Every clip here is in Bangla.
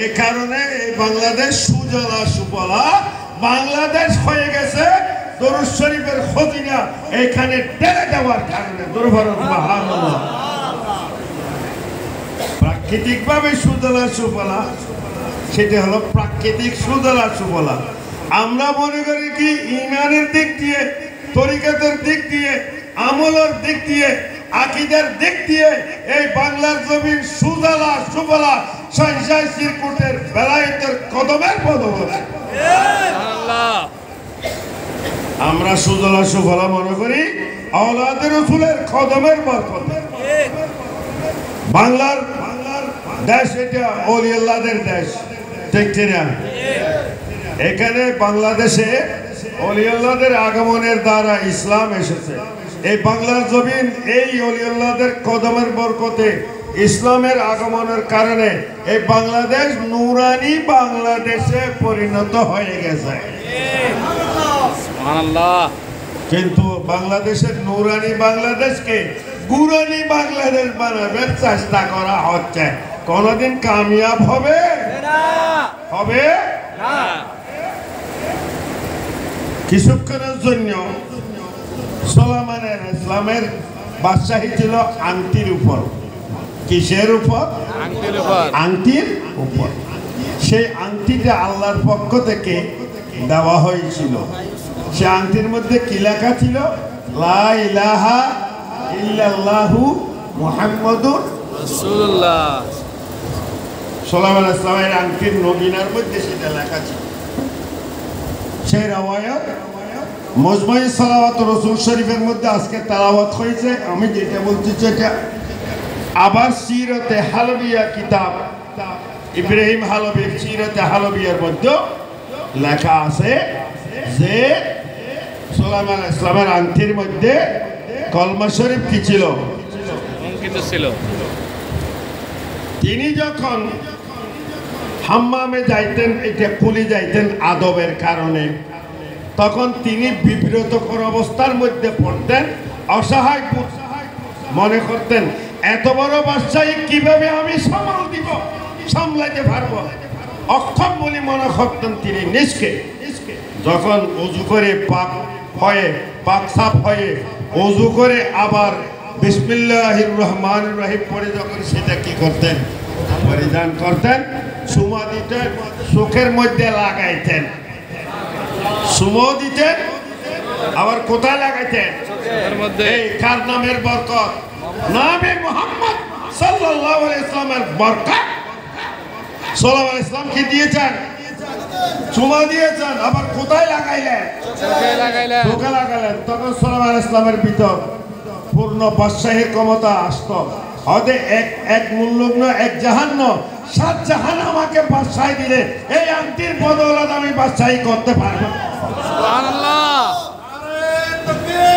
এই কারণে এই বাংলাদেশ সুজলা সুফলা বাংলাদেশ হয়ে গেছে দরুদ শরীফের খজিনা এখানে ঢেলে দেওয়ার কারণে। সুবহানাল্লাহ। প্রাকৃতিকভাবে সুজলা সুফলা, সেটা হলো প্রাকৃতিক সুজলা সুফলা। আমরা মনে করি কি ঈমানের দিক দিয়ে, তরিকতের দিক দিয়ে, আমলের দিক দিয়ে, আকীদার দিক দিয়ে এই বাংলার জমিন সুজলা সুফলা সঞ্চয় সিরকুটের বেলায়েতের কদমের বদৌলতে। আমরা সুজলা সুফলা মনে করি আওলাদে রাসূলের কদমের বরকতে। বাংলার দেশ এটা ওলিয়াল্লাহদের দেশ, ঠিক না? এখানে বাংলাদেশে ওলিয়াল্লাহদের আগমনের দ্বারা ইসলাম এসেছে। এই বাংলার জমিন এই ওলিয়াল্লাহদের কদমের বরকতে, ইসলামের আগমনের কারণে এই বাংলাদেশ নুরানি বাংলাদেশে পরিণত হয়ে গেছে। সুবহানাল্লাহ। কিন্তু বাংলাদেশের নুরানি বাংলাদেশকে গুরানি বাংলাদেশ বানাবার চেষ্টা করা হচ্ছে। কোনদিন কামিয়াব হবে না, হবে না। কিছুক্ষণের জন্য সুলাইমান ইসলামের বাদশাহী ছিল আংটির উপর। কিসের উপর? আংটির উপর। আংটির উপর। সেই আংটিটা আল্লাহর পক্ষ থেকে দেওয়া হয়েছিল। সেই আংটির মধ্যে কি লেখা ছিল? লা ইলাহা ইল্লাল্লাহু মুহাম্মাদুর রাসূলুল্লাহ। সুলাইমান ইসলামের আংটির নগিনার মধ্যে সেটা লেখা ছিল। সেই রওয়ায়াত মজমুই সালাওয়াত রাসূল শরীফের মধ্যে আজকে তেলাওয়াত হয়েছে। আমি যেটা বলতে চাই, আবার সিরাতে হালবিয়া কিতাব ইব্রাহিম হালবির সিরাতে হালবিয়ার মধ্যে লেখা আছে যে সুলাইমান ইসলামের আংটির মধ্যে কলমা শরীফ কি ছিল? অঙ্কিত ছিল। তিনি যখন হাম্মামে যাইতেন, এটা খুলে যাইতেন আদবের কারণে, তখন তিনি বিব্রতকর অবস্থার মধ্যে পড়তেন, অসহায় মনে করতেন এত বড় বাদশাহী কিভাবে আমি সামাল দিব, সামলাতে পারবো, অক্ষম বলে মনে করতেন তিনি নিজকে। যখন ওযু করে পাক হয়ে, পাক সাফ হয়ে ওযু করে আবার বিসমিল্লাহির রহমানির রহিম পড়ে যখন সেটা কি করতেন? পরিধান করতেন, সুমা দিতেন, চোখের মধ্যে লাগাইতেন, সুমো দিতেন, আবার কোথায় লাগাইতেন? এই কার নামের বরকত? নামে মুহাম্মদ সাল্লাল্লাহু আলাইহি ওয়াসাল্লামের বরকত। সুলাইমান ইসলাম কি দিয়েছেন? সুমা দিয়েছেন, আবার কোথায় লাগাইলেন? চোখে লাগাইলেন। তখন সুলাইমান ইসলামের ভিতর পূর্ণ বাদশাহীর ক্ষমতা আসতো। হদে এক মুল্লুক না, এক জাহান না, 7 জাহান আমাকে বাদশাহী দিলে এই আংটির বদৌলত আমি বাদশাহী করতে পারবো। সুবহানাল্লাহ।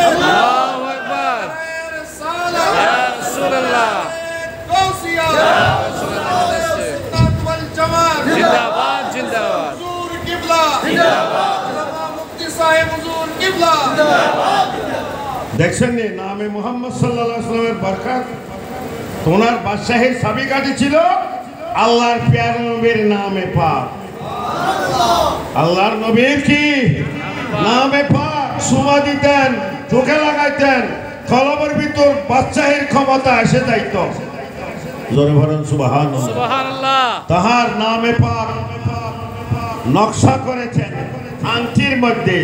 আল্লাহু আকবার। ইয়া রাসূলুল্লাহ। গাউসিয়া। সুন্নাত ওয়াল জামাত। জিন্দাবাদ জিন্দাবাদ। হুজুর কিবলা। জিন্দাবাদ। মুফতি সাহেব হুজুর কিবলা। জিন্দাবাদ। দেখছেন নি নামে মুহাম্মদ সাল্লাল্লাহু আলাইহি ওয়াসাল্লামের বরকত। ওনার বাদশাহীর চাবিকাঠি ছিল আল্লাহর প্যারা নবীর নামে পাক। আল্লাহর নবীর কি নামে পাক। সুমা দিতেন, চোখে লাগাইতেন, কলমের ভিতর বাদশাহীর ক্ষমতা এসে যাইত। জোরে বলেন সুবহানাল্লাহ। সুবহানাল্লাহ। তাহার নামে পাক নকশা করেছেন আংটির মধ্যে,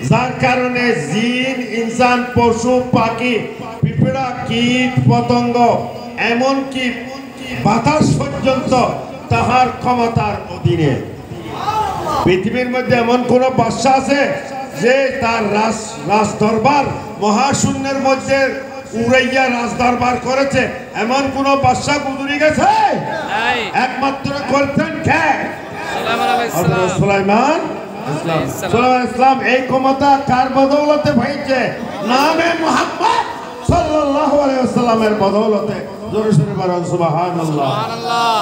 যার কারণে জিন, ইনসান, পশু, পাখি, পিঁপড়া, কীট, পতঙ্গ, এমনকি বাতাস পর্যন্ত তাহার ক্ষমতার অধীনে। পৃথিবীর মধ্যে এমন কোন বাদশা আছে যে তার রাজ দরবার মহাশূন্যের মধ্যে উড়াইয়া রাজ দরবার করেছে? এমন কোন বাদশা গুজরে গেছে? একমাত্র করতেন কে? সুলাইমান ইসলাম। এই ক্ষমতা কার বদৌলতে হয়েছে? নামে মুহাম্মদ সাল্লাল্লাহু আলাইহি ওয়াসাল্লামের বদৌলতে। জোরে সোরে বলেন সুবহানাল্লাহ। সুবহানাল্লাহ।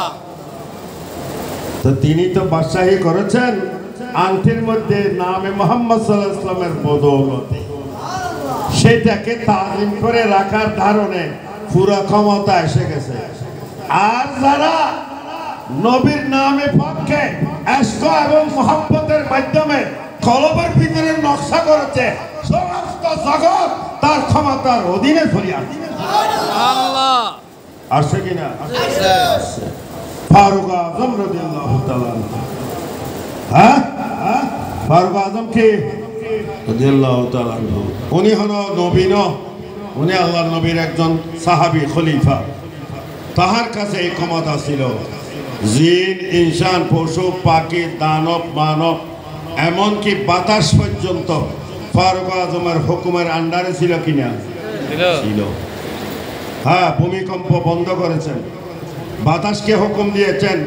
তো তিনি তো বাদশাহী করেছেন আংটির মধ্যে নামে মুহাম্মদ সাল্লাল্লাহু আলাইহি ওয়াসাল্লামের বদৌলতে। সেটাকে তাজিম করে রাখার কারণে পুরো ক্ষমতা এসে গেছে। আর যারা নবীর নামে পক্ষে ইশক এবং মুহাব্বতের মাধ্যমে কলবের ভিতরে নকশা করেছে, সমস্ত জগৎ তার ক্ষমতার অধীনে চলে আসছে। আল্লাহ আসছে কিনা? আসছে। ফারুক আজম রাদিয়াল্লাহু তাআলা, হ্যাঁ ফারুক আজম কে রাদিয়াল্লাহু তাআলা, উনি হলো নবী না, উনি আল্লাহর নবীর একজন সাহাবী খলিফা। তাহার কাছে এই ক্ষমতা ছিল। জিন, ইনসান, পশু পাখি, দানব, মানব, এমনকি বাতাস পর্যন্ত ফারুক আজমের হুকুমের আন্ডারে ছিল কিনা? ছিল। হ্যাঁ, ভূমিকম্প বন্ধ করেছেন, বাতাসকে হুকুম দিয়েছেন।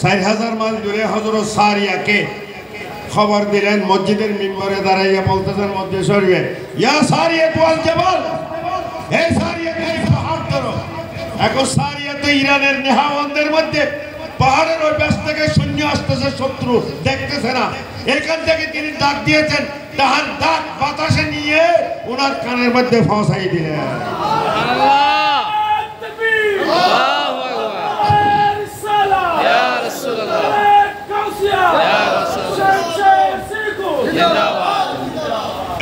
4000 মাইল দূরে হযরত সারিয়াকে খবর দিলেন, মসজিদের মিম্বরে দাঁড়াইয়া বলতেছেন মধ্যে শরীফে, ইয়া সারিয়া ওয়াল জাবাল, হে সারিয়া তুমি পাহাড় ধরো। এখন সারিয়া তো ইরানের নেহাওয়ান্দের মধ্যে, পাহাড়ের ওই পাশ থেকে সৈন্য আসতেছে, শত্রু দেখতেছে না। এখান থেকে তিনি ডাক দিয়েছেন, তাহার ডাক বাতাসে নিয়ে ওনার কানের মধ্যে ফাঁসাই দিলেন।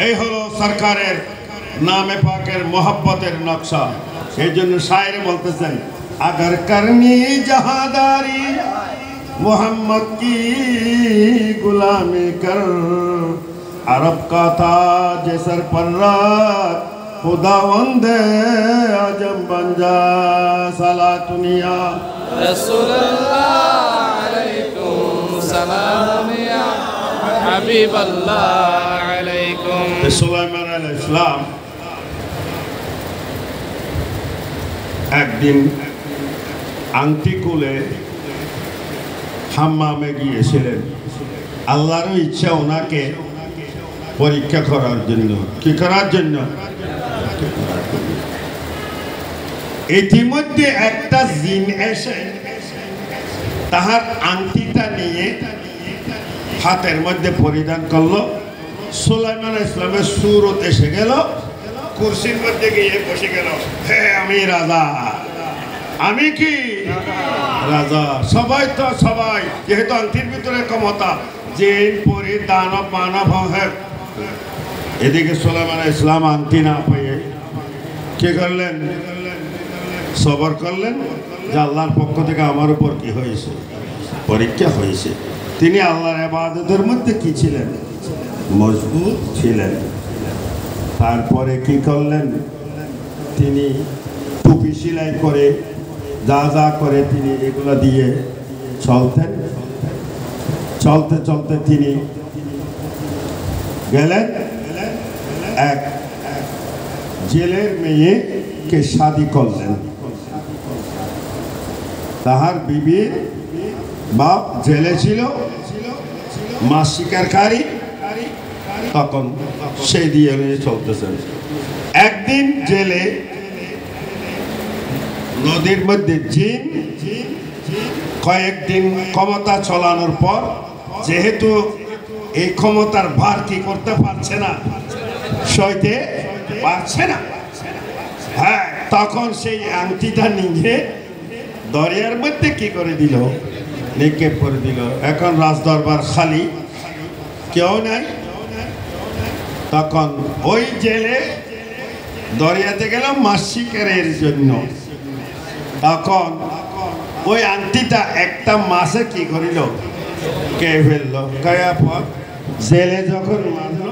এই হলো সরকারের নামে পাকের মোহাব্বতের নকশা। সেই জন্য শায়ের বলতেছেন, अगर करनी जहादारी मोहम्मद की गुलामी कर, अरब का ताज सर पर रख, खुदावंदे आजम बन जा, सला दुनिया रसूलुल्लाह अलैकुम सलाम या हबीबल्लाह अलैकुम। सुलाइमान अलैहिस्सलाम একদিন আংটি খুলে হাম্মামে গিয়েছিলেন। আল্লাহর ইচ্ছা ওনাকে পরীক্ষা করার জন্য। কি করার জন্য? ইতিমধ্যে একটা জিন এসে তাহার আংটিটা নিয়ে হাতের মধ্যে পরিধান করলো। সুলাইমান ইসলামের সুরত এসে গেল, কুরসির মধ্যে গিয়ে বসে গেল। হে আমি রাজা, আমি কি রাজা? সবাই তো সবাই, যেহেতু আংটির ভিতরে ক্ষমতা, জিন, পরি, দানব, মানব হয়। এদিকে সুলাইমান ইসলাম আংটি না পেয়ে কি করলেন? সবর করলেন যে আল্লাহর পক্ষ থেকে আমার উপর কি হয়েছে? পরীক্ষা হয়েছে। তিনি আল্লাহর ইবাদতের মধ্যে কি ছিলেন? মজবুত ছিলেন। তারপরে কি করলেন? তিনি টুপি সেলাই করে যা যা করে তিনি এগুলো দিয়ে চলতেন। চলতে চলতে তিনি গেলেন এক জেলের মেয়েকে শাদী করলেন। তাহার বিবির বাপ জেলে ছিল, মাছ শিকারকারী। তখন সেই দিয়ে চলতেছেন। একদিন জেলে নদীর মধ্যে জিন কয়েকদিন ক্ষমতা চলানোর পর, যেহেতু এই ক্ষমতার ভার কি করতে পারছে না, সইতে পারছে না, হ্যাঁ, তখন সেই আংটিটা নিয়ে দরিয়ার মধ্যে কি করে দিল? নিক্ষেপ করে দিল। এখন রাজদরবার খালি, কেউ নাই। তখন ওই জেলে দরিয়াতে গেল মাছ শিকারের জন্য। তখন ওই আংটিটা একটা মাছে কি করিল? কে ফেললো। কয়ার পর জেলে যখন মারলো,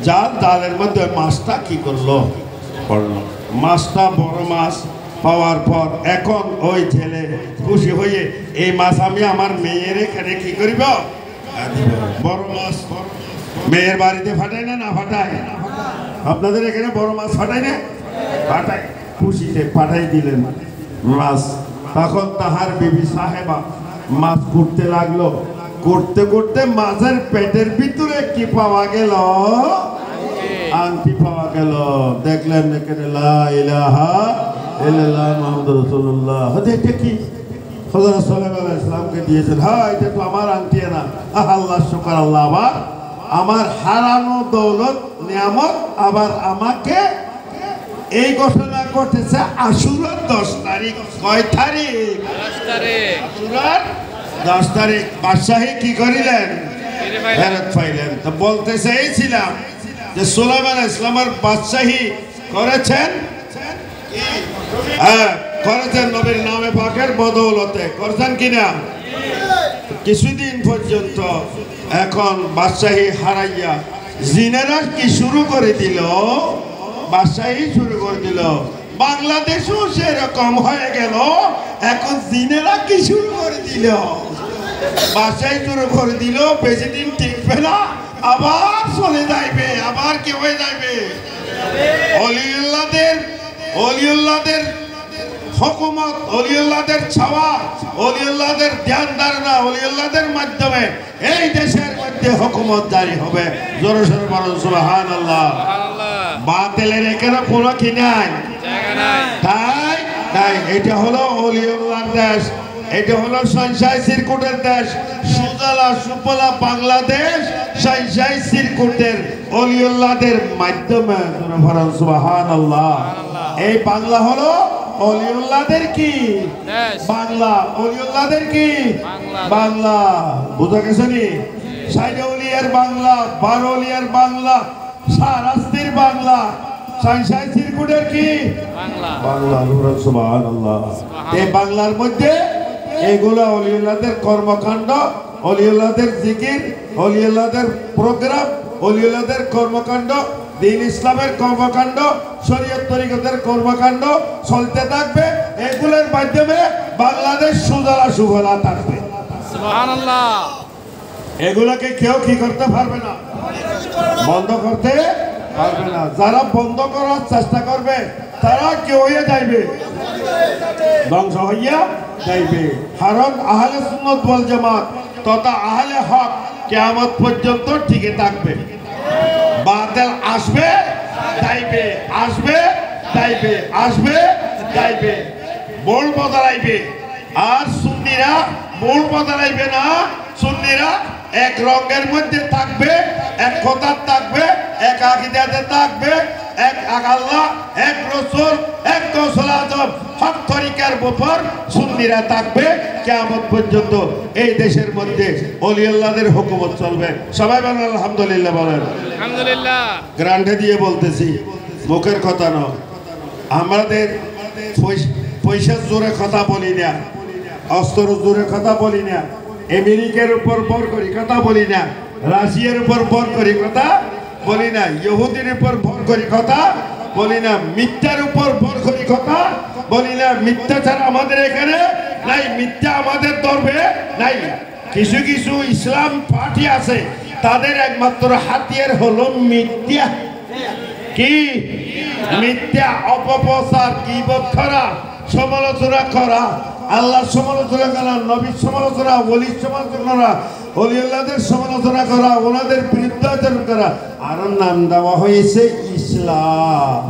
জাল জালের মধ্যে মাছটা কি করলো? পড়লো। মাছটা বড় মাছ পাওয়ার পর এখন ওই জেলে খুশি হয়ে, এই মাছ আমি আমার মেয়ের এখানে কি করিব? বড় মাছ মেয়ের বাড়িতে ফাটায় না? না ফাটায়? আপনাদের এখানে বড় মাছ ফাটায় না? ফাটায়। খুশিতে পাঠাই দিলেন মাছ। তখন তাহার বিবি সাহেবা মাছ করতে লাগলো। করতে করতে মাছের পেটের ভিতরে কি পাওয়া গেল? আংটি পাওয়া গেল। দেখলেন এখানে লা ইলাহা ইল্লাল্লাহ মুহাম্মাদুর রাসূলুল্লাহ। এটা কি? হযরত সাল্লাল্লাহু আলাইহি ওয়াসাল্লামকে দিয়েছেন। হ্যাঁ, এটা তো আমার আংটি না। আল্লাহ শুকর, আল্লাহ আবার আমার হারানো দৌলত নিয়ামত আবার আমাকে এই ঘোষণা ঘটেছে আশুরার 10 তারিখ। কয় তারিখ? 10 তারিখ। আশুরার 10 তারিখ বাদশাহী কি করিলেন? ফেরত পাইলেন। তো বলতে চেয়েছিলাম যে সুলাইমান ইসলামের বাদশাহী করেছেন, করেছেন নবীর নামে পাকের বদৌলতে, করেছেন কিনা? কিছুদিন পর্যন্ত এখন বাদশাহী হারাইয়া জিনেরা কি শুরু করে দিল? বাদশাহী শুরু করে দিল। বাংলাদেশও সেরকম হয়ে গেল। এখন জিনেরা কি শুরু করে দিল? বাদশাহী শুরু করে দিল। বেশি দিন টিকবে না, আবার চলে যাইবে, আবার কি হয়ে যাইবে? অলিউল্লাহদের হুকুমত, অলিউল্লাহদের ছাওয়া, অলিউল্লাহদের ধ্যান ধারণা, অলিউল্লাহদের মাধ্যমে এই দেশের মধ্যে হুকুমত জারি হবে। জোরে সোরে বলুন সুবহানাল্লাহ। বাতিলের এখানে কোনো কি নাই, তাই তাই এটা হলো অলিউল্লাহর দেশ, এটা হলো সঞ্চয় সিরকুটের দেশ। সুজলা সুফলা বাংলাদেশ সঞ্চয় সিরকুটের অলিউল্লাহদের মাধ্যমে। জোরে বলুন সুবহানাল্লাহ। এই বাংলা হলো অলিউল্লাহদের কি বাংলা, অলিউল্লাহদের কি বাংলা। বুঝা গেছে নি? সাইডউলিয়ার বাংলা, বারোলিয়ার বাংলা, সারাস্তির বাংলা, সাইন্সাই সিরকুটের কি বাংলা। সুবহানাল্লাহ। এই বাংলার মধ্যে এগুলা অলিউল্লাহদের কর্মকাণ্ড, অলিউল্লাহদের জিকির, অলিউল্লাহদের প্রোগ্রাম, অলিউল্লাহদের কর্মকাণ্ড, দিন ইসলামের কর্মকাণ্ড, শরীয়ত তরিকতের কর্মকাণ্ড চলতে থাকবে। এগুলোর মাধ্যমে বাংলাদেশ সুজলা সুফলা থাকবে। সুবহানাল্লাহ। এগুলোকে কেউ কি করতে পারবে না, বন্ধ করতে পারবে না। যারা বন্ধ করার চেষ্টা করবে তারা কেউ হয়ে যাইবে, ধ্বংস হইয়া যাইবে। কারণ আহলে সুন্নাত ওয়াল জামাত তথা আহলে হক কিয়ামত পর্যন্ত টিকে থাকবে। বাতিল আসবে যাইবে, আসবে যাইবে, আসবে যাইবে, বোল বদলাইবে। আর সুন্নিরা বোল বদলাইবে না। সুন্নিরা এক রঙের মধ্যে থাকবে, এক কথার থাকবে, এক আকীদাতে থাকবে, এক আল্লাহ, এক রাসূল, এক গৌসুল আজম, হক তরিকার উপর সুন্নিরা থাকবে কিয়ামত পর্যন্ত। এই দেশের মধ্যে ওলিউল্লাহদের হুকুমত চলবে। সবাই বলেন আলহামদুলিল্লাহ। বলেন আলহামদুলিল্লাহ। গ্রান্টে দিয়ে বলতেছি, মুখের কথা নয়। আমাদের পয়সার জোরে কথা বলি না, অস্ত্র জোরে কথা বলি না, আমেরিকার উপর ভর করি কথা বলি না, রাশিয়ার উপর ভর করি কথা বলি না, ইহুদির উপর ভর করি কথা বলি না, মিথ্যার উপর ভর করি কথা বলি না। মিথ্যা ছাড়া আমাদের এখানে নাই, মিথ্যা আমাদের ধরবে নাই। কিছু কিছু ইসলাম পার্টি আছে, তাদের একমাত্র হাতিয়ার হলো মিথ্যা। কি মিথ্যা? অপপ্রচার, গীবত করা, সমালোচনা করা, আল্লাহর সমালোচনা করা, নবীর সমালোচনা, ওলির সমালোচনা করা, ওলিউল্লাহদের সমালোচনা করা, ওনাদের বিরুদ্ধে আচরণ করা। আর নাম দেওয়া হয়েছে ইসলাম।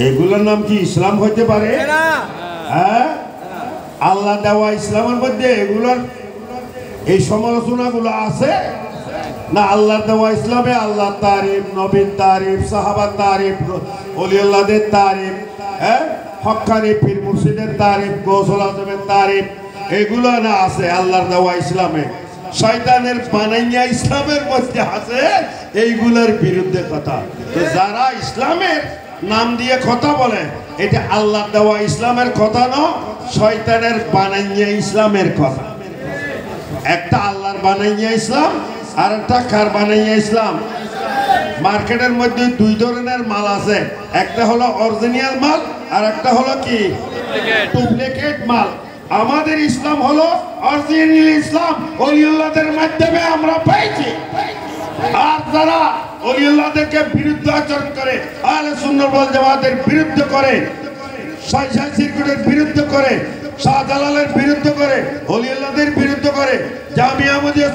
এগুলোর নাম কি ইসলাম হইতে পারে? হ্যাঁ, আল্লাহ দেওয়া ইসলামের মধ্যে এগুলোর এই সমালোচনাগুলো আছে না? আল্লাহ দেওয়া ইসলামে আল্লাহ তারিফ, নবীর তারিফ, সাহাবার তারিফ, ওলিউল্লাহদের তারিফ, হ্যাঁ, হক্কানি পীর মুর্শিদের তারিফ, গৌসুল আজমের তারিফ, এগুলো না আছে আল্লাহর দেওয়া ইসলামে। শয়তানের বানাইয়া ইসলামের মধ্যে আছে এইগুলোর বিরুদ্ধে কথা। তো যারা ইসলামের নাম দিয়ে কথা বলে, এটা আল্লাহর দেওয়া ইসলামের কথা নয়, শয়তানের বানাইয়া ইসলামের কথা। একটা আল্লাহর বানাইয়া ইসলাম, আর একটা কার বানাইয়া ইসলাম। মার্কেটের মধ্যে দুই ধরনের মাল আছে, একটা হলো অরিজিনাল মাল, আর একটা হলো কি ডুপ্লিকেট মাল। আমাদের ইসলাম হলো অরিজিনাল ইসলাম, ওলিউল্লাহদের মাধ্যমে আমরা পাইছি। আর যারা ওলিউল্লাহদেরকে বিরুদ্ধে আচরণ করে, আহলে সুন্নাত ওয়াল জামাতের বিরুদ্ধে করে, সঞ্চয় সিরকুটের বিরুদ্ধে করে, শাহজালালের বিরুদ্ধে করে, ওলিউল্লাহদের বিরুদ্ধে করে, জামিয়া আহমদিয়া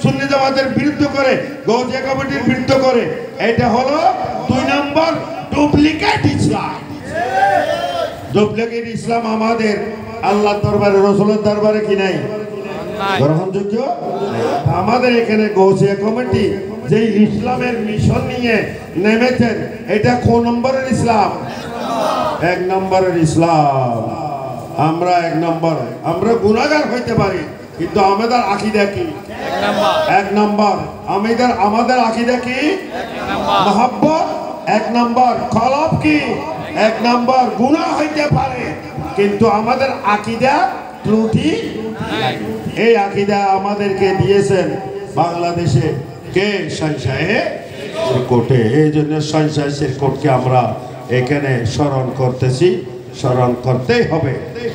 সুন্নি জামাতের বিরুদ্ধে করে, গৌজিয়া কমিটির বিরুদ্ধে করে, এটা হলো 2 নম্বর ডুপ্লিকেট ইসলাম। ডুপ্লিকেট ইসলাম আমাদের আল্লাহর দরবারে, রাসূলের দরবারে কি নাই? গ্রহণযোগ্য। আমাদের এখানে গৌজিয়া কমিটি যে ইসলামের মিশন নিয়ে নেমেছেন, এটা কোন নম্বরের ইসলাম? 1 নম্বরের ইসলাম। আমরা 1 নম্বর, আমরা গুনাহগার হইতে পারি, কিন্তু আমাদের আকীদা কি? 1 নম্বর। আমাদের আকীদা কি? মহব্বত 1 নম্বর। কলব কি? 1 নম্বর। গুনাহ হইতে পারে, কিন্তু আমাদের আকীদা ত্রুটি নাই। এই আকীদা আমাদেরকে দিয়েছেন বাংলাদেশে কে? শাইখ কোটে। এই জন্য শাইখ কোটকে আমরা এখানে স্মরণ করতেছি, স্মরণ করতেই হবে।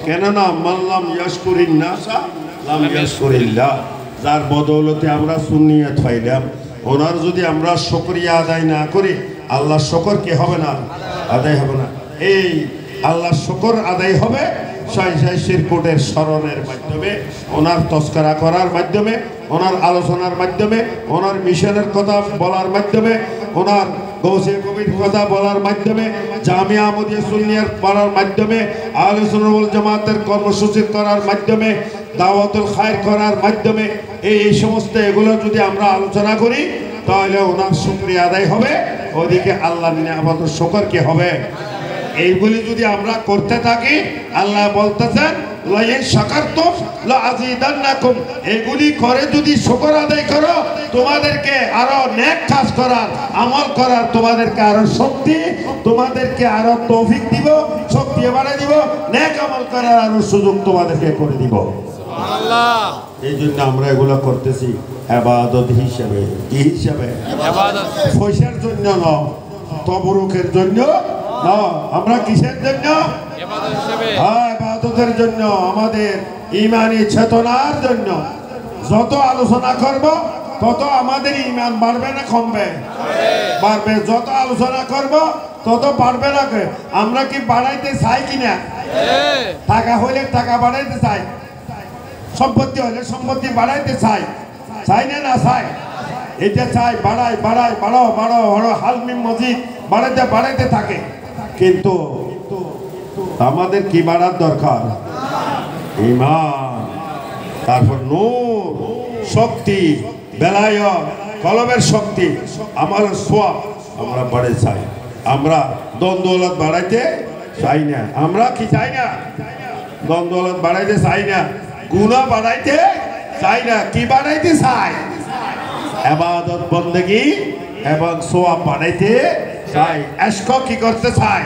কেননা মাল্লাম ইয়াশকুরিন নাসা লাম ইয়াশকুরিল্লাহ। যার বদৌলতে আমরা সুন্নিয়ত হইলাম, ওনার যদি আমরা শুকরিয়া আদায় না করি, আল্লাহর শুকর কি হবে না? আদায় হবে না। এই আল্লাহর শুকর আদায় হবে শাইখ কোটের স্মরণের মাধ্যমে, ওনার তস্করা করার মাধ্যমে, ওনার আলোচনার মাধ্যমে, ওনার মিশনের কথা বলার মাধ্যমে, ওনার গৌসে কবির কথা বলার মাধ্যমে, জামিয়া আহমদিয়া সুন্নিয়ার পড়ার মাধ্যমে, আহলে সুন্নাত ওয়াল জামাতের কর্মসূচি করার মাধ্যমে, দাওয়াতুল খায়র করার মাধ্যমে, এই সমস্ত এগুলো যদি আমরা আলোচনা করি, তাহলে ওনার শুকরিয়া আদায় হবে, ওদিকে আল্লাহর নিয়ামতের শুকর কি হবে? এইগুলি যদি আমরা করতে থাকি, আল্লাহ বলতেছেন লাইন শাকারতুম লাযীদান্নাকুম। এগুলি করে যদি শুকর আদায় করো, তোমাদেরকে আরো নেক কাজ করার, আমল করার তোমাদেরকে আরো শক্তি, তোমাদেরকে আরো তৌফিক দিব, শক্তি বাড়াই দিব, নেক আমল করার আরো সুযোগ তোমাদেরকে করে দিব। সুবহানাল্লাহ। এই জন্য আমরা এগুলো করতেছি ইবাদত হিসেবে। কি হিসেবে? ইবাদত। পয়সার জন্য না, তবরুকের জন্য না, আমরা কিসের জন্য? ইবাদত হিসেবে। ইবাদতের জন্য, আমাদের ঈমানী চেতনার জন্য। যত আলোচনা করব, তত আমাদের ঈমান বাড়বে না কমবে? বাড়বে। যত আলোচনা করব, তত বাড়বে না। আমরা কি বাড়াইতে চাই কিনা? টাকা হইলে টাকা বাড়াইতে চাই, সম্পত্তি হলে সম্পত্তি বাড়াইতে চাই, চাই না? না চাই। এটা চাই, বাড়াই বাড়াই, বাড়ো বাড়ো বাড়ো, হালমিম মসজিদ বাড়াইতে বাড়াইতে থাকে। কিন্তু আমাদের কি বাড়ার দরকার? ঈমান, তারপর নূর, শক্তি, বেলায়ত, কলবের শক্তি, আমার সোয়াব আমরা বাড়াই চাই। আমরা দ্বন্দ্বলত বাড়াইতে চাই না। আমরা কি চাই না? দ্বন্দ্বলত বাড়াইতে চাই না, গুনাহ বাড়াইতে চাই না। কি বাড়াইতে চাই? ইবাদত বন্দেগী এবং সোয়াব বাড়াইতে চাই। ইশক কি করতে চাই?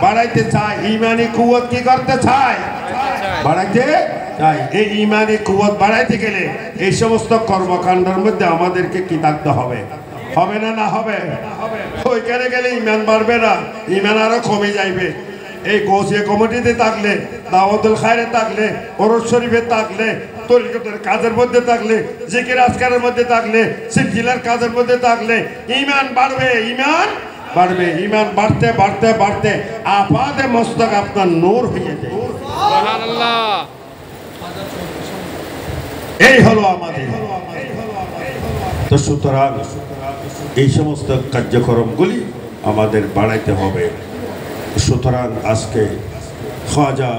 বাড়াইতে চাই। ঈমানি কুওয়াত কি করতে চাই? বাড়াইতে চাই। এই ঈমানি কুওয়াত বাড়াইতে গেলে এই সমস্ত কর্মকাণ্ডের মধ্যে আমাদেরকে কি থাকতে হবে? হবে না? না হবে? ওইখানে গেলে ঈমান বাড়বে না, ঈমান আরো কমে যাইবে। এই গৌসিয়া কমিটিতে থাকলে, দাওয়াতুল খায়রে থাকলে, ওরস শরীফে থাকলে, তরিকতের কাজের মধ্যে থাকলে, জিকির আজকারের মধ্যে থাকলে, সিলসিলার কাজের মধ্যে থাকলে ঈমান বাড়বে, ঈমান বাড়বে। ঈমান বাড়তে বাড়তে বাড়তে আপাদে মস্তক আপনার নূর হয়ে যায়। সুবহানাল্লাহ। এই হলো আমাদের। তো সুতরাং এই সমস্ত কার্যক্রমগুলি আমাদের বাড়াইতে হবে। সুতরাং আজকে খাজা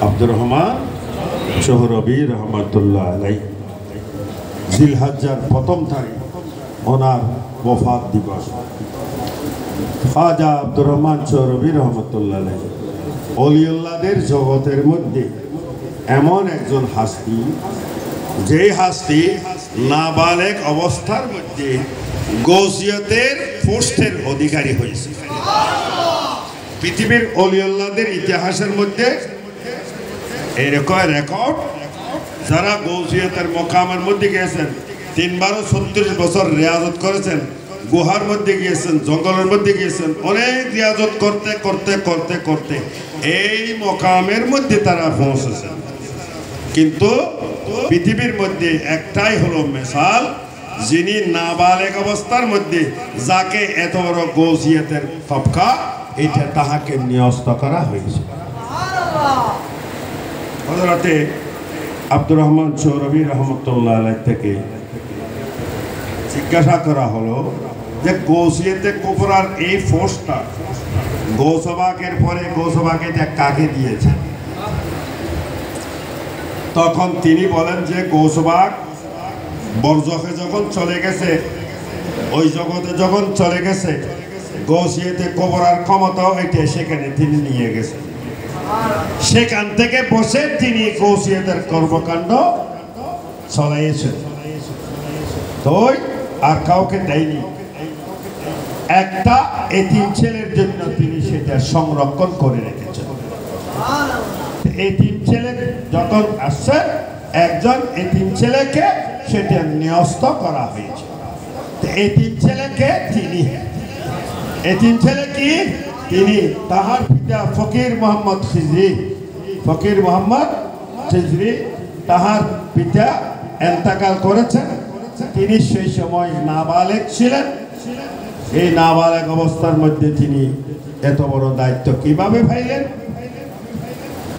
আব্দুর রহমান সোহরবী রহমতুল্লাহ আলাইহি জিলহজ্জার 1ম তারিখ ওনার ওফাত দিবস। খাজা আব্দুর রহমান সোহরবী রহমতুল্লাহ আলাইহি ওলিউল্লাহদের জগতের মধ্যে এমন একজন হাস্তি, যে হাস্তি নাবালেগ অবস্থার মধ্যে গৌসিয়তের পোস্টের অধিকারী হয়েছে। পৃথিবীর ওলিউল্লাহদের ইতিহাসের মধ্যে এরকম রেকর্ড, যারা গৌসিয়তের মোকামের মধ্যে গিয়েছেন, 3-36 বছর রিয়াজত করেছেন, গুহার মধ্যে গিয়েছেন, জঙ্গলের মধ্যে গিয়েছেন, অনেক রিয়াজত করতে করতে করতে করতে এই মোকামের মধ্যে তারা পৌঁছেছেন। কিন্তু পৃথিবীর মধ্যে একটাই হলো মিসাল, যিনি নাবালেগ অবস্থার মধ্যে যাকে এত বড় গৌসিয়তের তবকা, এটা তাহাকে নিয়স্ত করা হয়েছে। হযরতে আব্দুর রহমান সোহরবী রহমতুল্লাহ আলাইহি থেকে জিজ্ঞাসা করা হলো যে গৌসিয়তে কুবরার এই ফোর্সটা গৌসবাকের পরে গৌসবাকে কাকে দিয়েছে? তখন তিনি বলেন যে গৌসবাক বরজখে যখন চলে গেছে, ওই জগতে যখন চলে গেছে গৌসিয়াতে কবরার ক্ষমতাও এটা সেখানে তিনি নিয়ে গেছেন। সেখান থেকে বসে তিনি গৌসিয়াতের কর্মকাণ্ড চলাইয়েছেন। তো আর কাউকে দেয়নি। একটা এতিম ছেলের জন্য তিনি সেটা সংরক্ষণ করে রেখেছেন। এতিম ছেলে যখন আসছে একজন এতিম ছেলেকে সেটা ন্যস্ত করা হয়েছে। এতিম ছেলেকে তিনি এতিম ছেলে কি তিনি তাহার পিতা ফকির মোহাম্মদ খিজরি, ফকির মোহাম্মদ খিজরি তাহার পিতা ইন্তেকাল করেছেন। তিনি সেই সময় নাবালেগ ছিলেন। এই নাবালেগ অবস্থার মধ্যে তিনি এত বড় দায়িত্ব কিভাবে পাইলেন?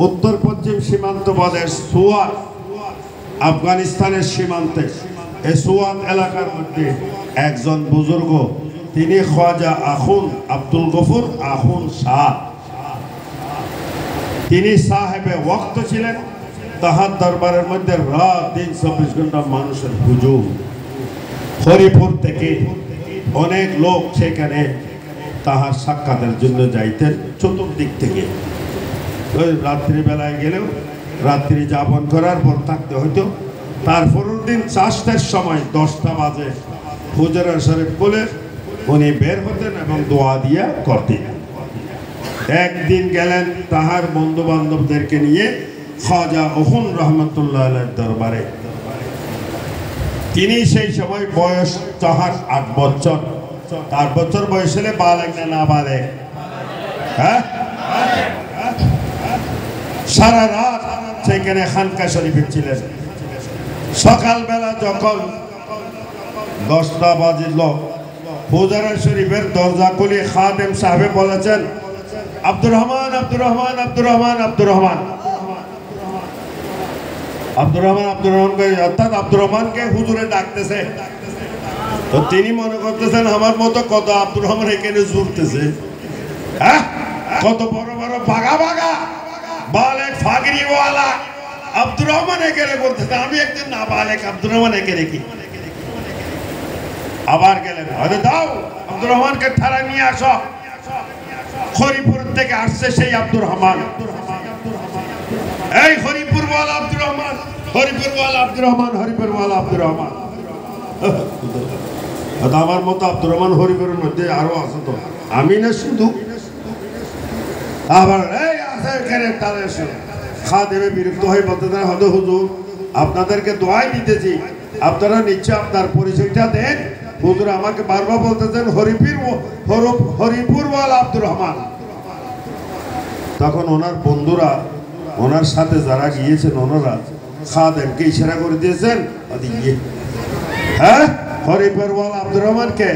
উত্তর পশ্চিম সীমান্ত প্রদেশ সুয়াত, আফগানিস্তানের সীমান্তে এই সুয়াত এলাকার মধ্যে একজন বুজুর্গ, তিনি খাজা আখুন আব্দুল গফুর আখুন শাহ, তিনি সাহেবে ওয়াক্ত ছিলেন। তাহার দরবারের মধ্যে রাত দিন 24 ঘন্টা মানুষের হুজুম। হরিপুর থেকে অনেক লোক সেখানে তাহার সাক্ষাতের জন্য যাইতেন চতুর্দিক থেকে। ওই রাত্রিবেলায় গেলেও রাত্রি যাপন করার পর থাকতে হইতো। তারপরের দিন 4টার সময় 10টা বাজে হুজরা শরীফ বলে উনি বের হতেন এবং দোয়া দিয়া করতেন। একদিন গেলেন তাহার বন্ধু বান্ধবদেরকে নিয়ে খাজা ওহুন রহমতুল্লাহ আলাইহির দরবারে। তিনি সেই সময় বয়স তাহার 8 বছর। 8 বছর বয়স হলে বালেগ না নাবালেগ? হ্যাঁ, সারা রাত সেখানে খানকা শরীফে ছিলেন। সকালবেলা যখন 10টা বাজিল, হুজরা শরীফের দরজা খুলে খাদেম সাহেব বলেছেন, আব্দুর রহমান আব্দুর রহমান আব্দুর রহমান আব্দুর রহমান আব্দুর রহমান আব্দুর রহমানকে, অর্থাৎ আব্দুর রহমানকে হুজুরে ডাকতেছে। তো তিনি মনে করতেছেন আমার মতো কত আব্দুর রহমান এখানে জুড়তেছে। হ্যাঁ, কত বড় বড় বাগা বাগা বালেক ফাগরিওয়ালা আব্দুর রহমান এখানে বলতেছে, আমি একজন না বালেক আব্দুর রহমান এখানে কি? আবার গেলেন, হয়তো দাও আব্দুর রহমানকে থানায় নিয়ে আসো। হরিপুর থেকে আসছে সেই আব্দুর রহমান। এই হরিপুরওয়ালা আব্দুর রহমান, হরিপুরওয়ালা আব্দুর রহমান, হরিপুরওয়ালা আব্দুর রহমান। আমার মতো আব্দুর রহমান হরিপুরের মধ্যে আরো আছে তো, আমি না শুধু। আবার এই আছে এখানে তারা খাদেমে বিরক্ত হয়ে বলতে দেন, হয়তো হুজুর আপনাদেরকে দোয়াই দিতেছি, আপনারা নিশ্চয় আপনার পরিচয়টা দেন। হুজুর আমাকে বারবার বলতেছেন হরিপুরওয়ালা আব্দুর রহমান। তখন ওনার বন্ধুরা, ওনার সাথে যারা গিয়েছেন, ওনারা খাদেমকে ইশারা করে দিয়েছেন, হ্যাঁ হরিপুরওয়ালা আব্দুর রহমানকে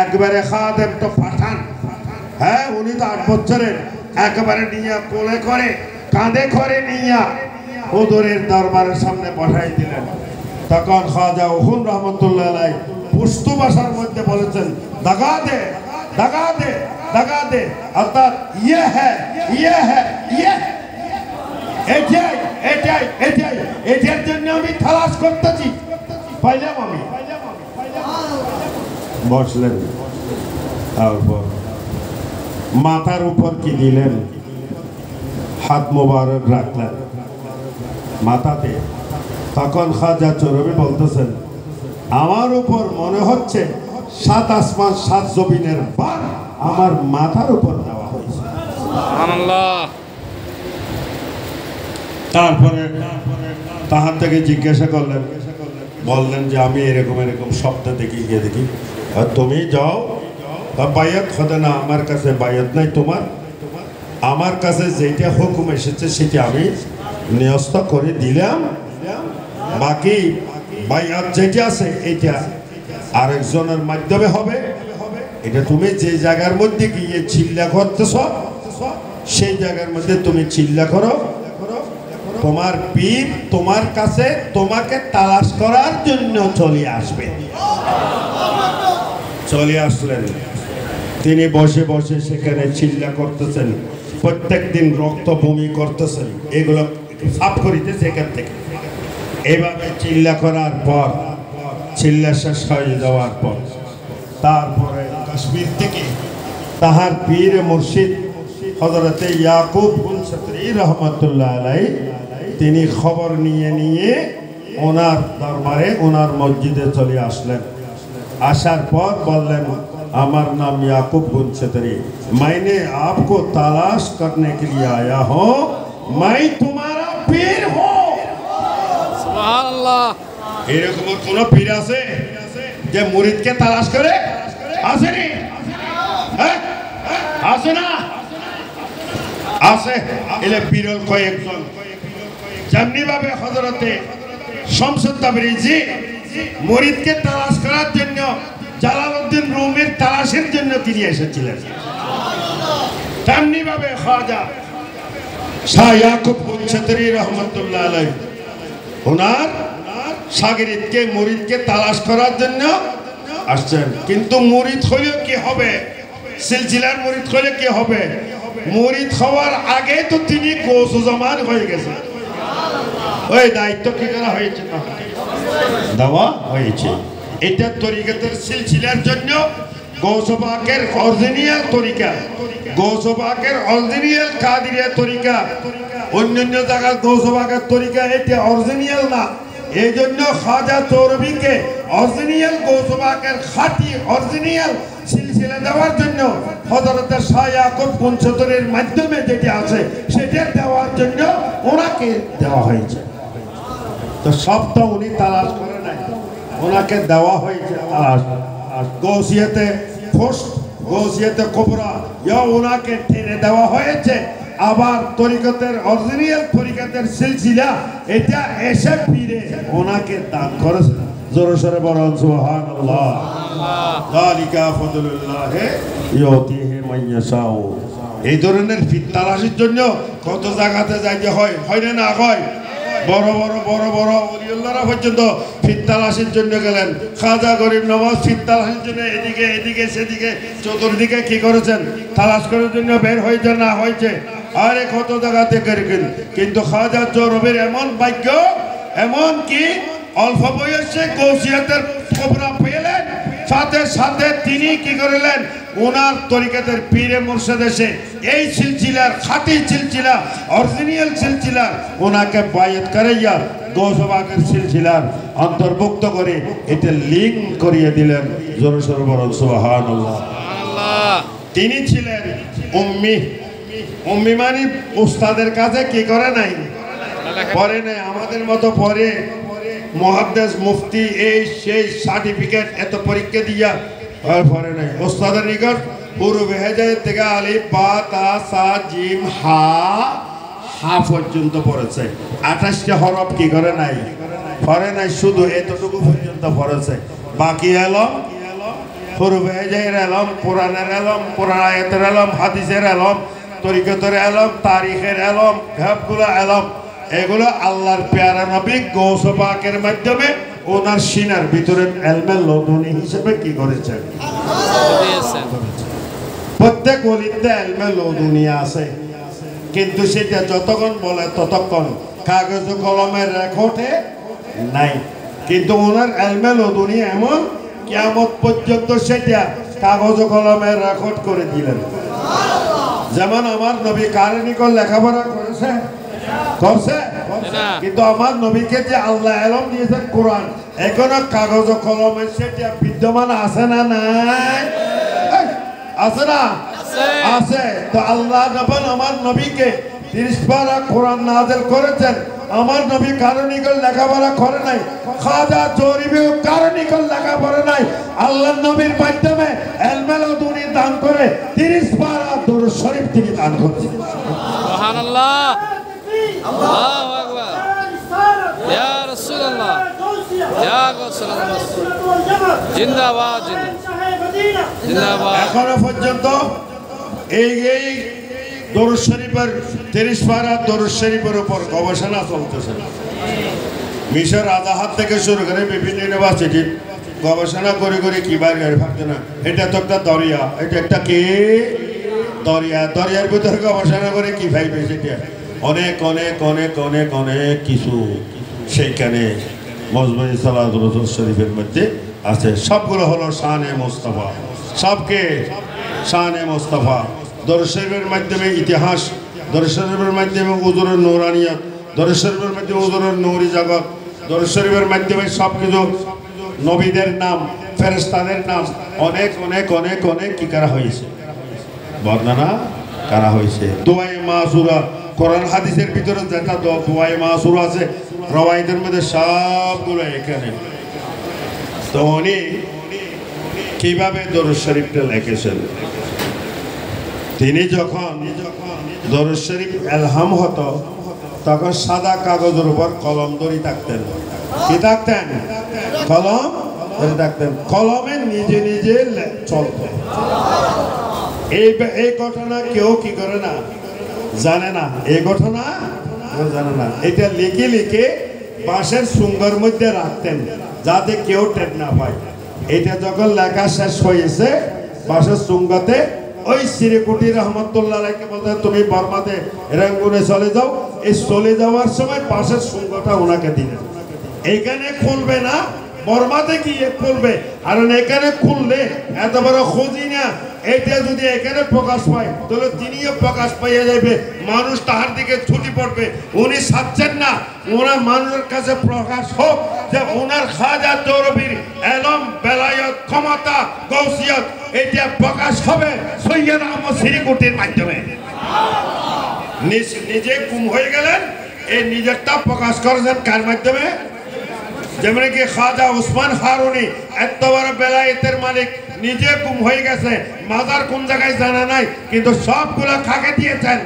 একবারে খাদেম তো পাঠান। হ্যাঁ, উনি তো 8 বছরের, একেবারে নিয়ে কোলে করে কাঁধে করে নিয়ে হুজুরের দরবারের সামনে পাঠাই দিলেন। তখন খাজা ওহুন রহমতুল্লাহ আলাইহি পুস্তু ভাষার মধ্যে বলেছেন, দাগা দে দাগা দে দাগা দে, অর্থাৎ ইয়ে হ্যাঁ ইয়ে হ্যাঁ ইয়ে, এটাই এটাই এটাই, এটার জন্য আমি তালাশ করতেছি। পাইলাম আমি। বসলেন, তারপর মাথার উপর কি দিলেন, হাত মোবারক রাখলেন মাথাতে। তখন খাজা চরবি বলতেছেন, আমার উপর মনে হচ্ছে 7 আসমান 7 জমিনের ভার আমার মাথার উপর দেওয়া হয়েছে। তারপরে তাহার থেকে জিজ্ঞাসা করলেন, বললেন যে আমি এরকম এরকম স্বপ্ন দেখি, গিয়ে দেখি। আর তুমি যাও, বায়াত হবে না, আমার কাছে বায়াত নাই তোমার। আমার কাছে যেটা হুকুম এসেছে সেটা আমি ন্যস্ত করে দিলাম। বাকি বায়াত যেটা আছে এটা আরেকজনের মাধ্যমে হবে। এটা তুমি যে জায়গার মধ্যে গিয়ে চিল্লা করতেছ, সেই জায়গার মধ্যে তুমি চিল্লা করো। তোমার পীর তোমার কাছে তোমাকে তালাশ করার জন্য চলে আসবে। চলে আসলেন, তিনি বসে বসে সেখানে চিল্লা করতেছেন, প্রত্যেক দিন রক্ত বমি করতেছেন, এগুলো সাফ করিতেছে এখান থেকে। এভাবে চিল্লা করার পর চিল্লা শেষ হয়ে যাওয়ার পর তারপরে কাশ্মীর থেকে তাহার পীর মুর্শিদ হযরতে ইয়াকুব গুনচত্রী রহমাতুল্লাহ আলাইহি তিনি খবর নিয়ে ওনার দরবারে ওনার মসজিদে চলে আসলেন। আসার পর বললেন, আমার নাম याकूब गुनचतरी, मैंने आपको तलाश करने के लिए आया हूँ, मैं तुम्हारा पीर हूँ। সুবহানাল্লাহ। এরকম কোন পীর আছে যে মুরিদকে তালাশ করে? আসেনি? হ্যাঁ আছে না? আছে। এলে বিরল কয়েকজন। যেমনি ভাবে হযরতে শামসুদ তাবরিজি মুরিদকে তালাশ করার জন্য জালালউদ্দিন রুমির তালাশের জন্য তিনি এসেছিলেন, তেমনি ভাবে খাজা শাহ ইয়াকুব গুনচতরি রহমাতুল্লাহ আলাইহি ওনার শাগিরিদকে মুরিদকে তালাশ করার জন্য আসছেন। কিন্তু মুরিদ হইলে কি হবে? সিলসিলার মুরিদ হইলে কি হবে? মুরিদ হওয়ার আগে তো তিনি গৌসুজ্জামান হয়ে গেছে। ওই দায়িত্ব কি করা হয়েছে? দেওয়া হয়েছে। এটা তরিকতের সিলসিলার জন্য গৌস পাকের অরিজিনাল তরিকা, গৌস পাকের অরিজিনাল কাদিরিয়া তরিকা। অন্যান্য জায়গার গৌস পাকের তরিকা এটা অরিজিনাল না। এই জন্য খাজা চৌরবিকে অরিজিনাল গৌস পাকের খাঁটি অরিজিনাল সিলসিলা দেওয়ার জন্য হযরত শাহ ইয়াকুব গুনচতরির মাধ্যমে যেটা আছে সেটা দেওয়ার জন্য ওনাকে দেওয়া হয়েছে। তো সব তো উনি তালাশ করে নাই, ওনাকে দেওয়া হয়েছে তালাশ। গৌসিয়াতে ফার্স্ট, গৌসিয়াতে কুবরা ইয়া ওনাকে টেনে দেওয়া হয়েছে। আবার তরিকতের অরিজিনাল তরিকতের সিলসিলা এটা এসে ফিরে ওনাকে দান করেছে। জোরে সোরে বলুন সুবহানাল্লাহ। যালিকা ফাদলুল্লাহ ইউতিহি মান ইয়াশাউ। এই ধরনের ফির তালাশের জন্য কত জায়গাতে যাইতে হয়, হয় না? হয়। বড় বড় ওলিউল্লাহরা পর্যন্ত ফির তালাশের জন্য গেলেন। খাজা গরিব নওয়াজ ফির তালাশের জন্য এদিকে সেদিকে চতুর্দিকে কি করেছেন? তালাশ করার জন্য বের হয়েছে না হয়েছে? আরে কত জায়গাতে গেলেন। কিন্তু খাজা চৌরবির এমন ভাগ্য, এমন কি অল্প বয়সে গৌসিয়াতের কুবরা পেলেন, সাথে সাথে তিনি কি করলেন? ওনার তরিকতের পীরে মুর্শিদ এসে এই সিলসিলার খাঁটি সিলসিলা অরিজিনাল সিলসিলা ওনাকে বায়াত করাইয়া গৌস পাকের সিলসিলার অন্তর্ভুক্ত করে এটা লিঙ্ক করিয়ে দিলেন। জোরে সোরে বলুন সুবহানাল্লাহ। তিনি ছিলেন উম্মি। উম্মি মানে উস্তাদের কাছে কি করে নাই? পরে নাই। আমাদের মতো পরে মুহাদ্দিস মুফতি এই সেই সার্টিফিকেট এত পরীক্ষা দিয়া পরে নাই। ওস্তাদের নিকট পুরো বেহেজায়ের থেকে আলিফ বা তা সা জিম হা পর্যন্ত পড়েছে। 28টা হরফ কি করে নাই? পরে নাই। শুধু এতটুকু পর্যন্ত পড়েছে। বাকি এলম পুরো বেহেজায়ের এলম, কোরআনের এলম, কোরআন আয়াতের এলম, হাদিসের এলম, তরিকতের এলম, তারিখের এলম, সবগুলো এলম এগুলো আল্লাহর পেয়ারা নবী গৌস পাকের মাধ্যমে ওনার সিনার ভিতরে এলমে লদুনি হিসেবে কি করেছেন? প্রত্যেক ওলিতে এলমে লদুনি আছে, কিন্তু সেটা যতক্ষণ বলে ততক্ষণ কাগজ কলমের রেকর্ডে নাই। কিন্তু ওনার এলমে লদুনি এমন কিয়ামত পর্যন্ত সেটা কাগজ কলমের রেকর্ড করে দিলেন। যেমন আমার নবী কারিনিকল লেখাপড়া করেছে, কিন্তু আমার নবীকে যে আল্লাহ এলম দিয়েছেন কোরআন, এখনো কাগজ কলমে সেটা বিদ্যমান আছে না? নাই? আছে না? আছে। তো আল্লাহ যখন আমার নবীকে 30 পারা কোরআন নাযিল করেছেন, আমার নবী কারিনিকল লেখাপড়া করে নাই, খাজা চৌরবিও কারিনিকল লেখাপড়া নাই। আল্লাহ নবীর মাধ্যমে এলমে লদুনি দান করে 30 পারা দরুদ শরীফ তিনি দান করেছেন। সুবহানাল্লাহ। আল্লাহু আকবার। ইয়া রাসূলুল্লাহ, ইয়া রাসূলুল্লাহ, জিন্দাবাদ জিন্দাবাদ। এখনো পর্যন্ত এই দরুদ শরীফের 30 পারা দরুদ শরীফের উপর গবেষণা চলতেছে। মিশর আজাহার থেকে শুরু করে বিভিন্ন ইউনিভার্সিটি গবেষণা করে কি বাইরে ভাবছে না, এটা তো একটা দরিয়া, এটা একটা কি দরিয়া, দরিয়ার ভিতরে গবেষণা করে কি ভাইবে সেটা অনেক অনেক অনেক অনেক অনেক কিছু সেইখানে মজমুই সালাতুল রাসূল শরীফের মধ্যে আছে। সবগুলো হলো শানে মুস্তাফা, সবকে শানে মুস্তাফা। দরুদ শরীফের মাধ্যমে ইতিহাস, দরুদ শরীফের মাধ্যমে হুজুরের নূরানিয়ত, দরুদ শরীফের মাধ্যমে হুজুরের নূরি জগৎ, দরুদ শরীফের মাধ্যমে সব কিছু নবীদের নাম, ফেরেশতাদের নাম অনেক অনেক অনেক অনেক কি করা হয়েছে, বর্ণনা করা হয়েছে। দোয়ায়ে মাসুরা, কোরআন হাদিসের ভিতরে যেটা দোয়ায়ে মাসুরা আছে রওয়ায়েতের মধ্যে সবগুলো এখানে। তো উনি কিভাবে দরুদ শরীফটা লিখেছেন, তিনি যখন দরুদ শরীফ এলহাম হতো তখন সাদা কাগজের উপর কলম ধরে থাকতেন। কি থাকতেন? কলম ধরে থাকতেন। কলমে নিজে নিজে চলত। এই ঘটনা কেউ কি করে না, জানে না। এই ঘটনা কেউ জানে না। এটা লিখে লিখে বাঁশের সুঙ্গর মধ্যে রাখতেন যাতে কেউ টের না পায়। এটা যখন লেখা শেষ হয়েছে বাঁশের সুঙ্গতে, ওই সিরিকুটি রহমতুল্লাহ আলাইহি বলতে তুমি বর্মাতে রেঙ্গুনে চলে যাও। এই চলে যাওয়ার সময় বাঁশের সুঙ্গটা ওনাকে দিলেন। এইখানে খুলবে না, বর্মাতে গিয়ে খুলবে। আর এখানে খুললে এত বড় খুঁজি না, এটা যদি এখানে প্রকাশ পায় তাহলে তিনিও প্রকাশ পাইয়া যাবে, মানুষ তাহার দিকে ছুটি পড়বে। উনি চাচ্ছেন না ওনার মানুষের কাছে প্রকাশ হোক যে ওনার খাজা চৌরবির এলম, বেলায়ত, ক্ষমতা, গৌসিয়ত এটা প্রকাশ হবে সৈয়দ আহমদ সিরিকুটির মাধ্যমে। নিজে গুম হয়ে গেলেন, এই নিজেরটা প্রকাশ করেছেন কার মাধ্যমে? যেমন কি খাজা উসমান হারুনি এত বড় বেলায়েতের মালিক, নিজে গুম হয়ে গেছে, মাজার কোন জায়গায় জানা নাই, কিন্তু সবগুলা খাকে দিয়েছেন।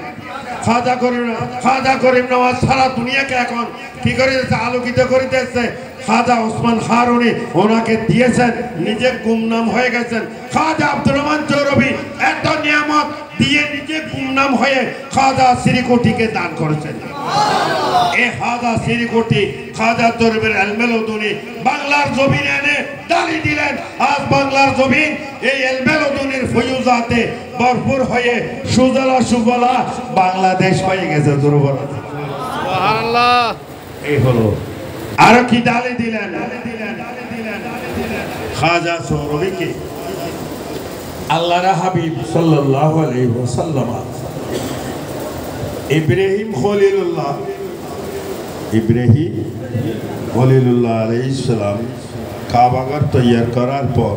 খাজা করিম নওয়াজ সারা দুনিয়াকে এখন কি করে দিয়েছে, আলোকিত করে দিয়েছে। খাজা উসমান হারুনি ওনাকে দিয়েছেন, নিজে গুমনাম হয়ে গেছেন। খাজা আব্দুর রহমান চৌরবি এত নিয়ামত দিয়ে নিজে গুমনাম হয়ে খাজা সিরিকুটিকে দান করেছেন। এই খাজা সিরিকুটি খাজা চৌরবির এলমে লদুনি বাংলার জমিনে এনে দাঁড়ি দিলেন। আজ বাংলার জমিন এই এলমে লদুনির ফয়ুজাতে ভরপুর হয়ে সুজলা সুফলা বাংলাদেশ হয়ে গেছে। দুর্বল সুবহানাল্লাহ। এই হলো। আর কি ডালি দিলেন খাজা চৌরবিকে? আল্লাহর হাবিব সাল্লাল্লাহু আলাইহি ওয়াসাল্লাম ইব্রাহিম খলিলুল্লাহ আলাইহিস সালাম কাবাঘর তৈয়ার করার পর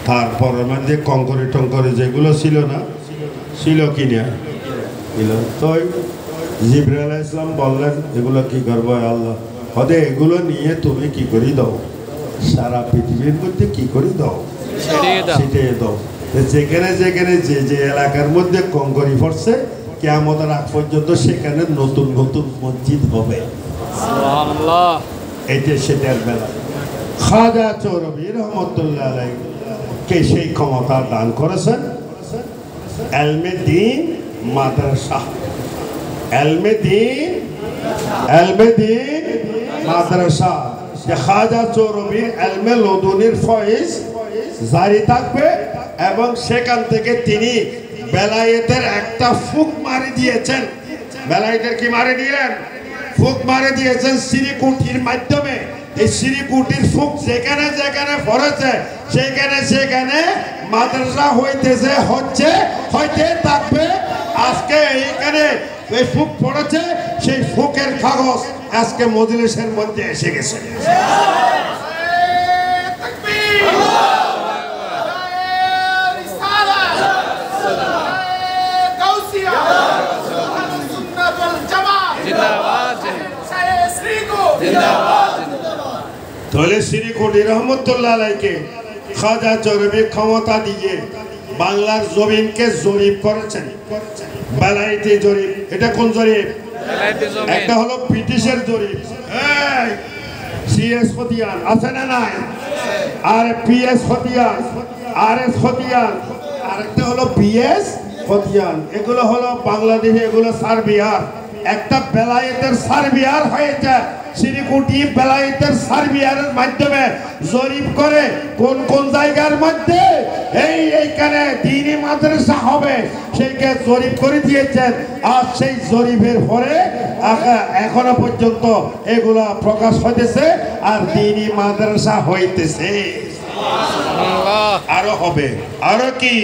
তারপর মধ্যে কঙ্করে টঙ্করে যেগুলো ছিল না, ছিল কিনা ছিল, তো জিবরাইল আলাইহিস সালাম বললেন এগুলো কি করবো আল্লাহ? হদে এগুলো নিয়ে তুমি কি করে দাও, সারা পৃথিবীর মধ্যে কি করে দাও, ছিটিয়ে দাও। যেখানে যেখানে যে যে এলাকার মধ্যে কঙ্করি পড়ছে কিয়ামতের আগ পর্যন্ত সেখানে নতুন নতুন মসজিদ হবে। সুবহানাল্লাহ। এইটা সেটার বেলা খাজা চৌরবি রহমতুল্লাহ আলাইহি কে সেই ক্ষমতা দান করেছেন। এলমে দ্বীন মাদ্রাসা, এলমে দ্বীন মাদ্রাসা, যে খাজা চৌরবির এলমে লদুনির ফয়েজ জারি থাকবে এবং সেখান থেকে তিনি বেলায়েতের একটা ফুক মারি দিয়েছেন। বেলায়েতের কি মারি দিলেন? ফুক মারি দিয়েছেন সিরিকুটির মাধ্যমে। এই সিরিকুটির ফুক যেখানে যেখানে পড়েছে সেখানে সেখানে মাদ্রাসা হইতেছে, হইতে থাকবে। আজকে এইখানে এই ফুক পড়েছে, সেই ফুকের কাগজ আজকে মজলিসের মধ্যে এসে গেছে। তাহলে সিরিকুটি রহমতুল্লাহ আলাইহিকে খাজা চৌরবি ক্ষমতা দিয়ে বাংলার জমিনকে জরিপ করেছেন। বেলায়েতি জরিপ। এটা কোন জরিপ? একটা হলো ব্রিটিশের জরিপ, সিএস খতিয়ান আছে না নাই, আর পিএস খতিয়ান, আরএস খতিয়ান, আরেকটা হলো বিএস খতিয়ান। এগুলো হলো বাংলাদেশে, এগুলো সার্বিয়ার একটা বেলায়েতের সার্বিয়ার হয়েছে শ্রীকুটি বেলায়েতের সার্বিয়ারের মাধ্যমে জরিপ করে কোন কোন জায়গার মধ্যে এইখানে দ্বীনি মাদ্রাসা হবে সেইকে জরিপ করে দিয়েছেন আর সেই জরিপের পরে এখনো পর্যন্ত এগুলা প্রকাশ হইতেছে আর দ্বীনি মাদ্রাসা হইতেছে আরো হবে আরো কি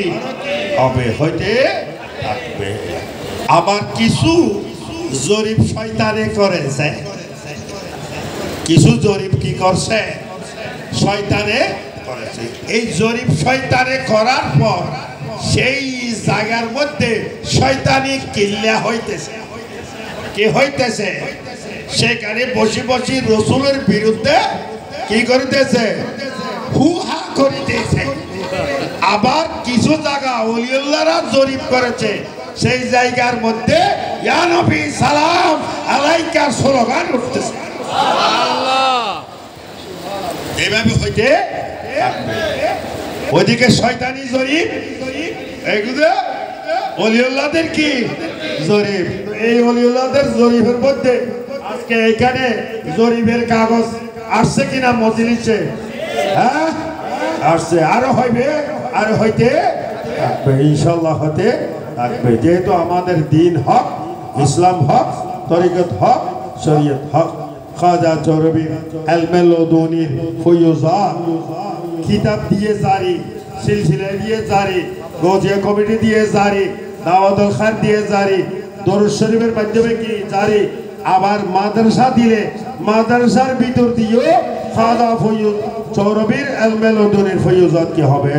হবে হইতে থাকবে আবার কিছু জরিপ শয়তানে করেছে কিছু জরিপ কি করছে শয়তানে করেছে এই জরিপ শয়তানে করার পর সেই জায়গার মধ্যে শয়তানি কিল্লা হইতেছে কি হইতেছে সেখানে বসে বসে রসুলের বিরুদ্ধে কি করিতেছে হুহা করিতেছে আবার কিছু জায়গা ওলিউল্লাহরা জরিপ করেছে সেই জায়গার মধ্যে ইয়া নবী সালাম আলাইকা স্লোগান উঠতেছে এভাবে হইতে ওইদিকে শয়তানি জরিপ এগুলো ওলিউল্লাহদের কি জরিপ এই ওলিউল্লাহদের জরিপের মধ্যে আজকে এইখানে জরিপের কাগজ আসছে কিনা মজলিসে হ্যাঁ আসছে আরো হইবে আরো হইতে থাকবে ইনশাল্লাহ হতে থাকবে যেহেতু আমাদের দিন হক ইসলাম হক তরিকত হক শরীয়ত হক খাজা চৌরবি এলমে লদুনির ফয়ুজাত কিতাব দিয়ে জারি সিলসিলা দিয়ে জারি গজিয়া কমিটি দিয়ে জারি দাওয়াতুল খার দিয়ে জারি দরুদ শরীফের মাধ্যমে কি জারি আবার মাদ্রাসা দিলে মাদ্রাসার ভিতর দিয়েও খাজা ফয়ুজ চৌরবির এলমে লদুনির ফয়ুজাত কি হবে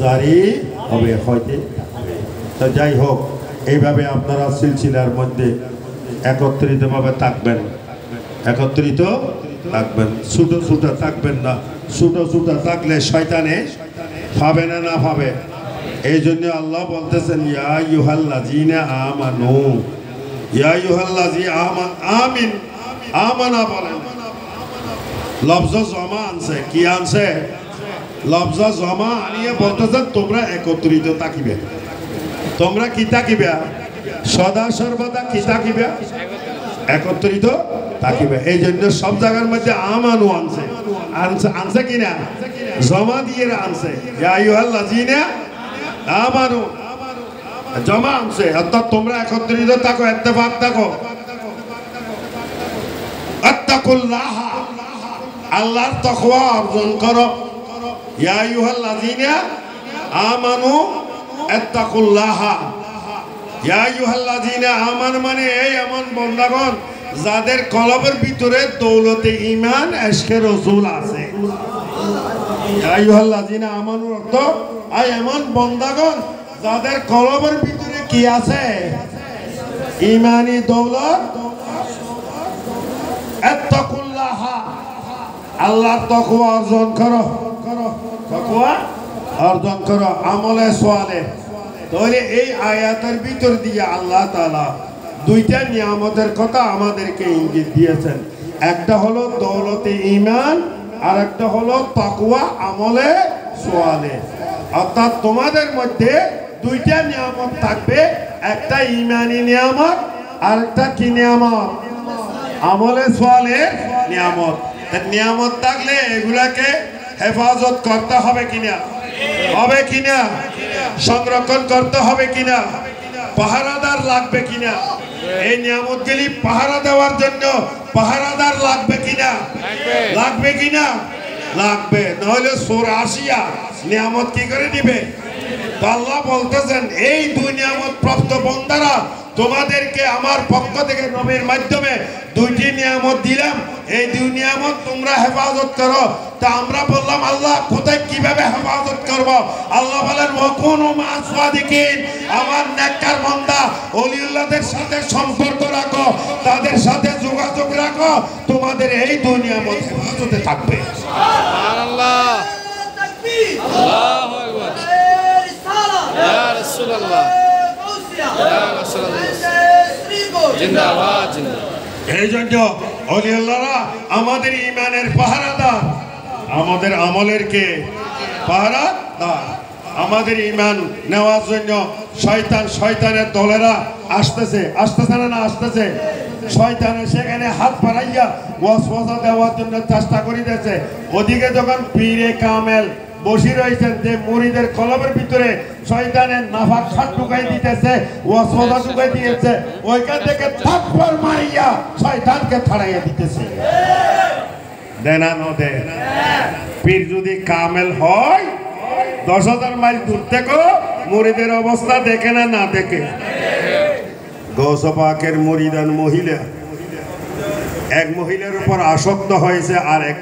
জারি হবে হইতে তো যাই হোক এইভাবে আপনারা সিলসিলার মধ্যে একত্রিতভাবে থাকবেন একত্রিত থাকবেন ছোটো ছোটো থাকবেন না ছোটো ছোটো থাকলে শয়তানে পাবে না না পাবে এই জন্য আল্লাহ বলতেছেন ইয়া আইয়ুহাল্লাযীনা আমানু ইয়া আইয়ুহাল্লাযী আমিন আমানা বলেন লফজ জমা আনছে কি আনছে লফজ জমা আনিয়ে বলতেছেন তোমরা একত্রিত থাকিবে তোমরা কি থাকিবে সদা সর্বদা কি থাকিবে একত্রিত থাকিবে এই জন্য সব জায়গার মধ্যে আমানু আনছে আনছে আনছে কিনা জমা দিয়ে আনছে ইয়া আইয়ুহাল্লাযীনা আমানু জমা আনছে অর্থাৎ তোমরা একত্রিত থাকো ইত্তেফাক থাকো আত্তাকুল্লাহ আল্লাহর তাকওয়া অর্জন করো ইয়া আইয়ুহাল্লাযীনা আমানু আত্তাকুল্লাহ ইয়া আইয়ুহাল্লাযীনা আমানু মানে এই এমন বান্দাগণ যাদের কলবের ভিতরে দৌলতে ঈমান ইশকে রাসূল আছে ইয়া আইয়ুহাল্লাযীনা আমানু অর্থ এই এমন বান্দাগণ যাদের কলবের ভিতরে কি আছে ঈমানি দৌলত আত্তাকুল্লাহ আল্লাহর তাকওয়া অর্জন করো তাকওয়া অর্জন করো আমলে সোয়ালে তাহলে এই আয়াতের ভিতর দিয়ে আল্লাহ তাআলা দুইটা নিয়ামতের কথা আমাদেরকে ইঙ্গিত দিয়েছেন একটা হলো দৌলতে ঈমান আর একটা হলো তাকওয়া আমলে সোয়ালে অর্থাৎ তোমাদের মধ্যে দুইটা নিয়ামত থাকবে একটা ঈমানি নিয়ামত আর একটা কি নিয়ামত আমলে সোয়ালের নিয়ামত নিয়ামত থাকলে এগুলাকে হেফাজত করতে হবে কিনা হবে কিনা সংরক্ষণ করতে হবে কিনা পাহারাদার লাগবে কিনা এই নিয়ামতগুলি পাহারা দেওয়ার জন্য পাহারাদার লাগবে কিনা লাগবে কিনা লাগবে নাহলে চোর আসিয়া নিয়ামত কি করে দিবে আল্লাহ বলতেছেন এই দুই নিয়ামত প্রাপ্ত বান্দারা তোমাদেরকে আমার পক্ষ থেকে নবীর মাধ্যমে দুইটি নিয়ামত দিলাম এই দুই নিয়ামত তোমরা হেফাজত করো তা আমরা বললাম আল্লাহ কোথায় কিভাবে হেফাজত করব আল্লাহ বলেন ওয়াকুনু মা'আস সাদিকিন আমার নেককার বান্দা ওলিউল্লাহদের সাথে সম্পর্ক রাখো তাদের সাথে যোগাযোগ রাখো তোমাদের এই দুই নিয়ামত হেফাজতে থাকবে সুবহানাল্লাহ তাকবীর আল্লাহু আকবার ইয়া রাসূলুল্লাহ ইয়া রাসূলুল্লাহ জিন্দাবাদ জিন্দাবাদ এই জন্য ওলিউল্লাহরা আমাদের ঈমানের পাহারাদার আমাদের আমলের কে পাহারাদার আমাদের ইমান নেওয়ার জন্য শয়তানের দলেরা আসতেছে না আসতেছে। শয়তানের সেখানে হাত বাড়াইয়া ওয়াসওয়াসা দেওয়ার জন্য চেষ্টা করিতেছে। ওদিকে যখন পীরে কামেল বসে রয়েছেন যে মুরিদের কলবের ভিতরে শয়তানের নাফাক খাট ঢুকাই দিতেছে, ওয়াসওয়াসা ঢুকাই দিয়েছে, ওইখান থেকে থাপ্পড় মারিয়া শয়তানকে ছাড়াইয়া দিতেছে। দেনা ন দে পীর যদি কামেল হয় 10,000 মাইল দূর থেকে মুরিদের অবস্থা দেখে না দেখে। গৌস পাকের মুরিদান মহিলা এক মহিলার উপর আসক্ত হয়েছে, আর এক